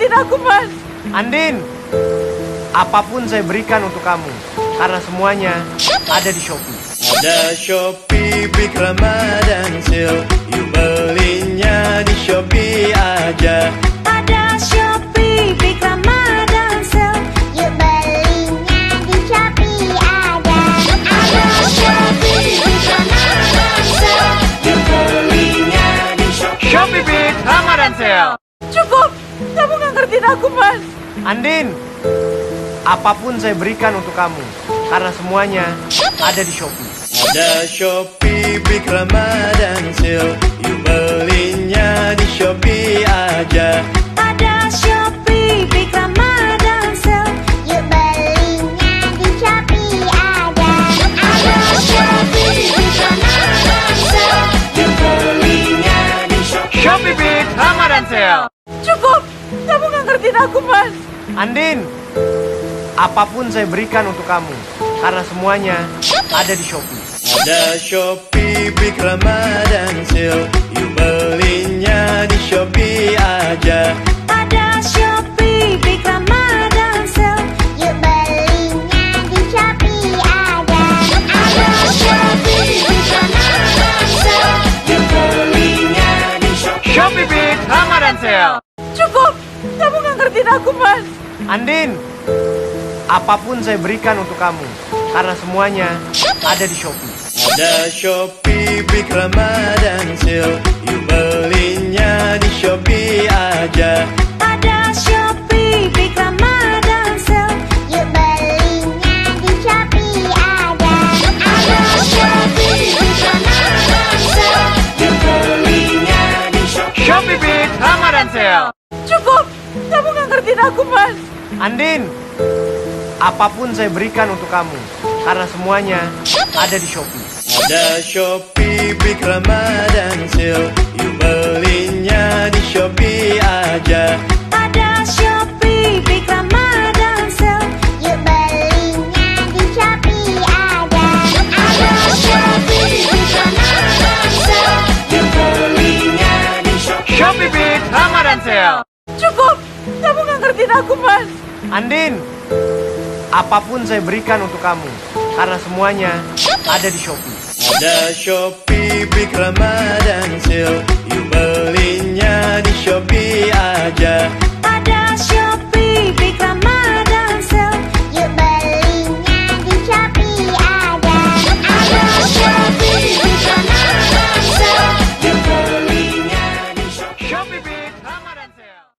ngertiin aku, Mas. Andin, apapun saya berikan untuk kamu, karena semuanya ada di Shopee. Ada Shopee Big Ramadan Sale, you belinya di Shopee aja. Ada Shopee Big Ramadan Sale, you belinya di Shopee ada. Ada Shopee Big Ramadan Sale, You belinya di Shopee. Shopee Big Ramadan Sale. Cukup, kamu nggak ngertiin aku, Mas. Andin, apapun saya berikan untuk kamu, karena semuanya ada di Shopee. Ada Shopee Big Ramadan Sale, you belinya di Shopee aja. Ada Shopee Big Ramadan Sale, you belinya di Shopee ada. Ada Shopee Big Ramadan Sale, You belinya di Shopee. Shopee Big Ramadan Sale. cukup, kamu nggak ngertiin aku, Mas. Andin, apapun saya berikan untuk kamu, karena semuanya ada di Shopee. Ada Shopee Big Ramadan Sale, you belinya di Shopee aja. Ada Shopee Big Ramadan Sale, you belinya di Shopee ada. Ada Shopee Big Ramadan Sale, You belinya di Shopee. Shopee Big Ramadan Sale. cukup, kamu nggak ngertiin aku, Mas. Andin, apapun saya berikan untuk kamu, karena semuanya ada di Shopee. Ada Shopee Big Ramadan Sale, you belinya di Shopee aja. Ada Shopee Big Ramadan Sale, you belinya di Shopee ada. Ada Shopee Big Ramadan Sale, You belinya di Shopee. Shopee Big Ramadan Sale. cukup, kamu nggak ngertiin aku, Mas. Andin, apapun saya berikan untuk kamu, karena semuanya ada di Shopee. Ada Shopee Big Ramadan Sale, you belinya di Shopee aja. Ada Shopee Big Ramadan Sale, you belinya di Shopee ada. Ada Shopee Big Ramadan Sale, You belinya di Shopee. Shopee Big Ramadan Sale. cukup, kamu nggak ngertiin aku, Mas. Andin, apapun saya berikan untuk kamu, karena semuanya ada di Shopee. Ada Shopee Big Ramadan Sale, you belinya